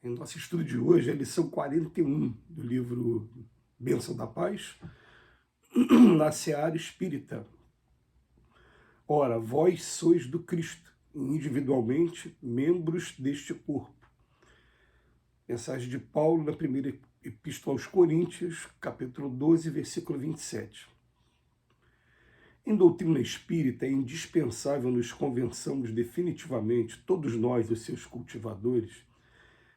Em nosso estudo de hoje, a lição 41 do livro Bênção da Paz, na seara espírita. Ora, vós sois do Cristo, individualmente membros deste corpo. Mensagem de Paulo na primeira epístola aos Coríntios, capítulo 12, versículo 27. Em doutrina espírita é indispensável nos convençamos definitivamente, todos nós, os seus cultivadores,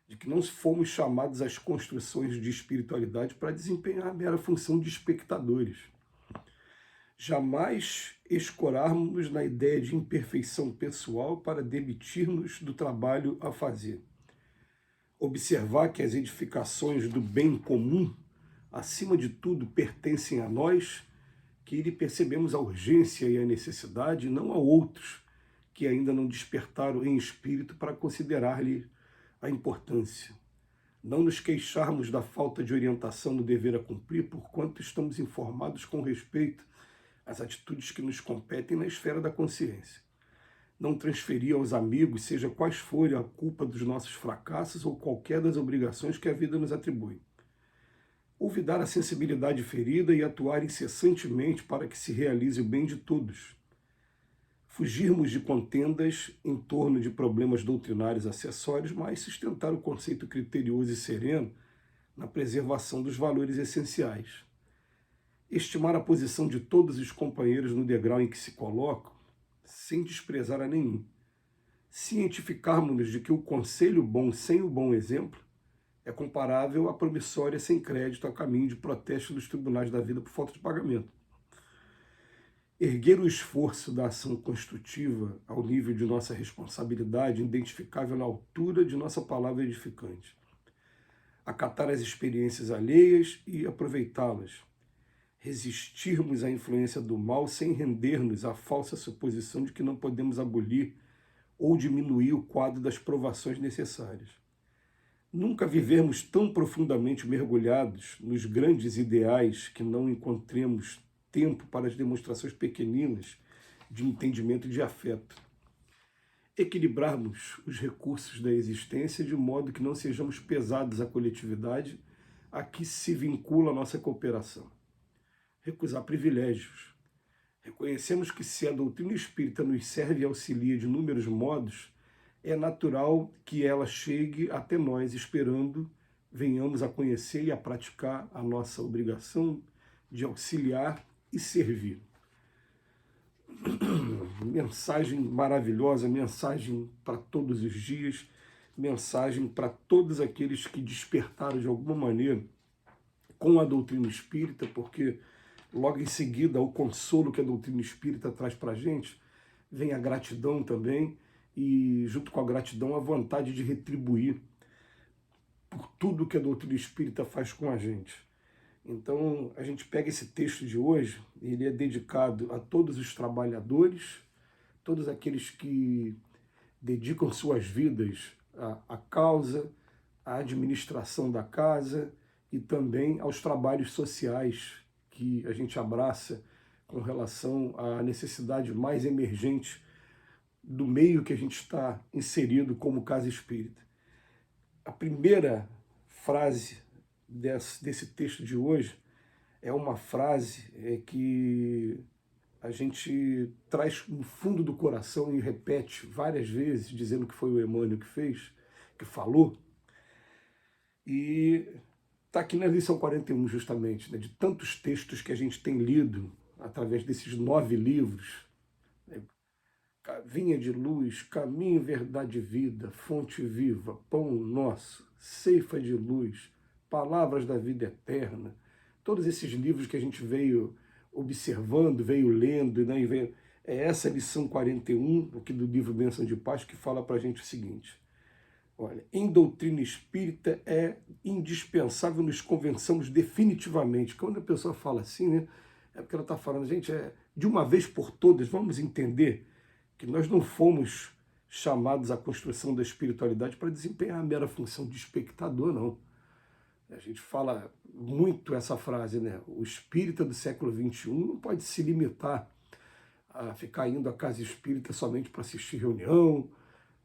de que não fomos chamados às construções de espiritualidade para desempenhar a mera função de espectadores. Jamais escorarmos na ideia de imperfeição pessoal para demitir-nos do trabalho a fazer. Observar que as edificações do bem comum, acima de tudo, pertencem a nós, que lhe percebemos a urgência e a necessidade, não a outros que ainda não despertaram em espírito para considerar-lhe a importância. Não nos queixarmos da falta de orientação no dever a cumprir, porquanto estamos informados com respeito às atitudes que nos competem na esfera da consciência. Não transferir aos amigos, seja quais forem, a culpa dos nossos fracassos ou qualquer das obrigações que a vida nos atribui. Olvidar a sensibilidade ferida e atuar incessantemente para que se realize o bem de todos. Fugirmos de contendas em torno de problemas doutrinários acessórios, mas sustentar o conceito criterioso e sereno na preservação dos valores essenciais. Estimar a posição de todos os companheiros no degrau em que se colocam, sem desprezar a nenhum. Cientificarmos-nos de que o conselho bom sem o bom exemplo é comparável à promissória sem crédito a caminho de protesto dos tribunais da vida por falta de pagamento. Erguer o esforço da ação construtiva ao nível de nossa responsabilidade, identificável na altura de nossa palavra edificante. Acatar as experiências alheias e aproveitá-las. Resistirmos à influência do mal sem render-nos à falsa suposição de que não podemos abolir ou diminuir o quadro das provações necessárias. Nunca vivermos tão profundamente mergulhados nos grandes ideais que não encontremos tempo para as demonstrações pequeninas de entendimento e de afeto. Equilibrarmos os recursos da existência de modo que não sejamos pesados à coletividade a que se vincula a nossa cooperação. Recusar privilégios. Reconhecemos que se a doutrina espírita nos serve e auxilia de inúmeros modos, é natural que ela chegue até nós, esperando venhamos a conhecer e a praticar a nossa obrigação de auxiliar e servir. Mensagem maravilhosa, mensagem para todos os dias, mensagem para todos aqueles que despertaram de alguma maneira com a doutrina espírita, porque logo em seguida o consolo que a doutrina espírita traz para a gente, vem a gratidão também, e junto com a gratidão a vontade de retribuir por tudo que a doutrina espírita faz com a gente. Então a gente pega esse texto de hoje, ele é dedicado a todos os trabalhadores, todos aqueles que dedicam suas vidas à causa, à administração da casa e também aos trabalhos sociais que a gente abraça com relação à necessidade mais emergente do meio que a gente está inserido como casa espírita. A primeira frase desse texto de hoje é uma frase que a gente traz no fundo do coração e repete várias vezes, dizendo que foi o Emmanuel que fez, que falou, e está aqui na lição 41 justamente, né, de tantos textos que a gente tem lido através desses 9 livros, né, Vinha de luz, caminho, verdade e vida, fonte viva, pão nosso, ceifa de luz, palavras da vida eterna. Todos esses livros que a gente veio observando, veio lendo, né, é essa lição 41, aqui do livro Bênção de Paz, que fala para a gente o seguinte: olha, em doutrina espírita é indispensável nos convençamos definitivamente. Quando a pessoa fala assim, né, é porque ela está falando, gente, de uma vez por todas, vamos entender que nós não fomos chamados à construção da espiritualidade para desempenhar a mera função de espectador, não. A gente fala muito essa frase, né? O espírita do século XXI não pode se limitar a ficar indo à casa espírita somente para assistir reunião,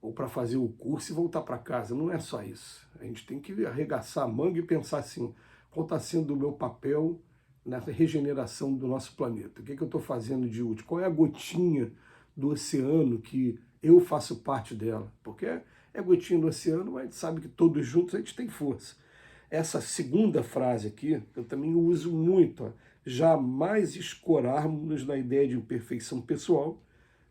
ou para fazer o curso e voltar para casa. Não é só isso. A gente tem que arregaçar a manga e pensar assim, qual está sendo o meu papel na regeneração do nosso planeta? O que, é que eu estou fazendo de útil? Qual é a gotinha do oceano que eu faço parte dela? Porque é gotinha do oceano, mas a gente sabe que todos juntos a gente tem força. Essa segunda frase aqui, eu também uso muito, ó, jamais escorarmos na ideia de imperfeição pessoal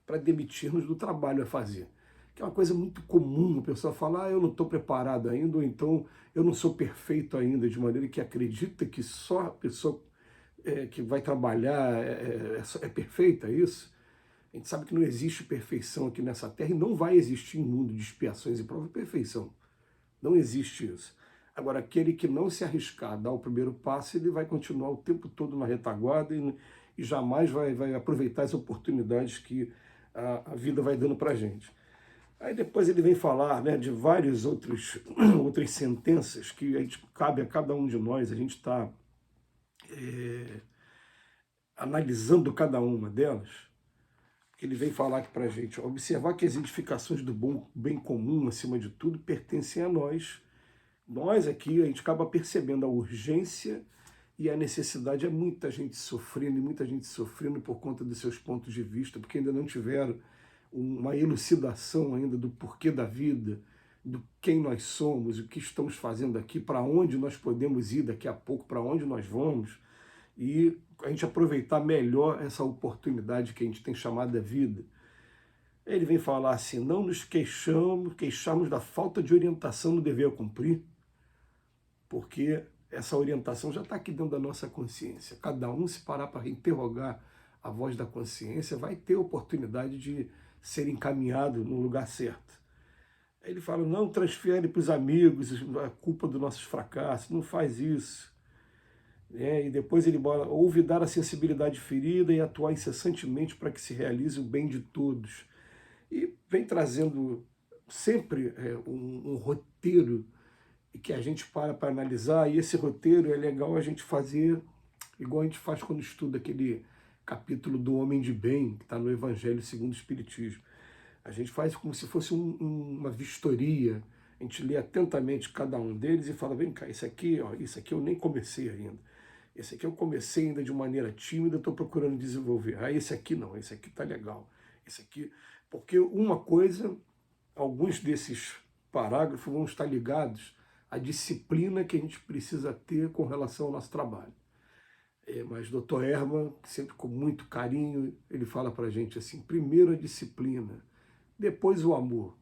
para demitirmos do trabalho a fazer. Que é uma coisa muito comum, o pessoal fala, eu não estou preparado ainda, ou então eu não sou perfeito ainda, de maneira que acredita que só a pessoa que vai trabalhar é perfeita, é isso? A gente sabe que não existe perfeição aqui nessa terra e não vai existir em mundo de expiações e provas perfeição. Não existe isso. Agora, aquele que não se arriscar a dar o primeiro passo, ele vai continuar o tempo todo na retaguarda e jamais vai aproveitar as oportunidades que a vida vai dando para a gente. Aí depois ele vem falar, né, de várias outras sentenças que cabe a cada um de nós, a gente está analisando cada uma delas, que ele vem falar aqui para a gente, observar que as edificações do bem comum, acima de tudo, pertencem a nós. Nós aqui, a gente acaba percebendo a urgência e a necessidade. É muita gente sofrendo, e muita gente sofrendo por conta dos seus pontos de vista, porque ainda não tiveram uma elucidação ainda do porquê da vida, do quem nós somos, o que estamos fazendo aqui, para onde nós podemos ir daqui a pouco, para onde nós vamos, e a gente aproveitar melhor essa oportunidade que a gente tem chamada vida. Ele vem falar assim, não nos queixamos da falta de orientação no dever a cumprir, porque essa orientação já está aqui dentro da nossa consciência. Cada um, se parar para interrogar a voz da consciência, vai ter oportunidade de ser encaminhado no lugar certo. Aí ele fala, não transfere para os amigos a culpa dos nossos fracassos, não faz isso. E depois ele bora, ouve dar a sensibilidade ferida e atuar incessantemente para que se realize o bem de todos. E vem trazendo sempre um roteiro que a gente para analisar, e esse roteiro é legal a gente fazer igual a gente faz quando estuda aquele capítulo do Homem de Bem, que está no Evangelho segundo o Espiritismo. A gente faz como se fosse uma vistoria, a gente lê atentamente cada um deles e fala, vem cá, isso aqui eu nem comecei ainda. Esse aqui eu comecei ainda de maneira tímida, estou procurando desenvolver. Esse aqui não, esse aqui está legal. Esse aqui, porque uma coisa, alguns desses parágrafos vão estar ligados à disciplina que a gente precisa ter com relação ao nosso trabalho. Mas Dr. Herman, sempre com muito carinho, ele fala para a gente assim, primeiro a disciplina, depois o amor.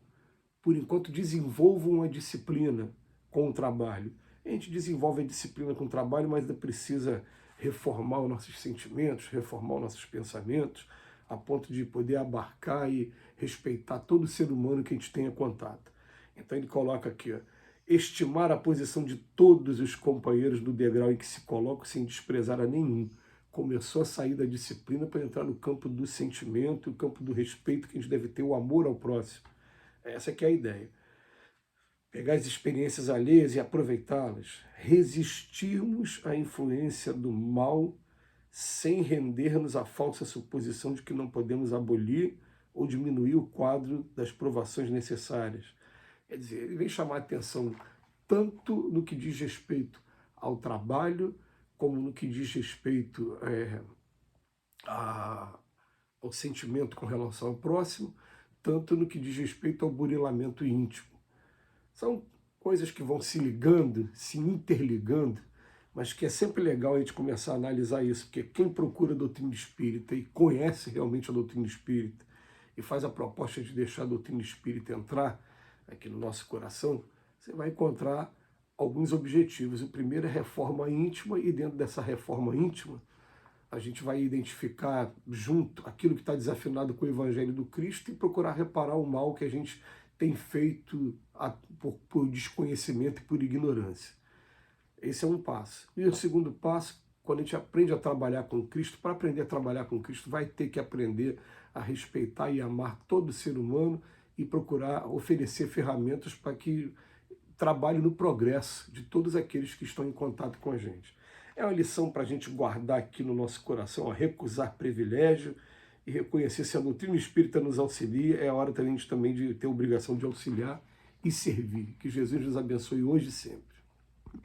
Por enquanto, desenvolvam a disciplina com o trabalho. A gente desenvolve a disciplina com o trabalho, mas ainda precisa reformar os nossos sentimentos, reformar os nossos pensamentos, a ponto de poder abarcar e respeitar todo ser humano que a gente tenha contato. Então ele coloca aqui, ó, estimar a posição de todos os companheiros do degrau em que se colocam sem desprezar a nenhum. Começou a sair da disciplina para entrar no campo do sentimento, o campo do respeito que a gente deve ter, o amor ao próximo. Essa que é a ideia. Pegar as experiências alheias e aproveitá-las. Resistirmos à influência do mal sem render-nos à falsa suposição de que não podemos abolir ou diminuir o quadro das provações necessárias. Quer dizer, ele vem chamar a atenção tanto no que diz respeito ao trabalho, como no que diz respeito ao sentimento com relação ao próximo, tanto no que diz respeito ao burilamento íntimo. São coisas que vão se ligando, se interligando, mas que é sempre legal a gente começar a analisar isso, porque quem procura a doutrina espírita e conhece realmente a doutrina espírita e faz a proposta de deixar a doutrina espírita entrar aqui no nosso coração, você vai encontrar alguns objetivos. O primeiro é reforma íntima, e dentro dessa reforma íntima, a gente vai identificar junto aquilo que está desafinado com o Evangelho do Cristo e procurar reparar o mal que a gente tem feito por desconhecimento e por ignorância. Esse é um passo. E o segundo passo, quando a gente aprende a trabalhar com Cristo, para aprender a trabalhar com Cristo, vai ter que aprender a respeitar e amar todo ser humano e procurar oferecer ferramentas para que trabalhe no progresso de todos aqueles que estão em contato com a gente. É uma lição para a gente guardar aqui no nosso coração, recusar privilégio e reconhecer se a doutrina espírita nos auxilia, é a hora também de ter a obrigação de auxiliar e servir. Que Jesus nos abençoe hoje e sempre.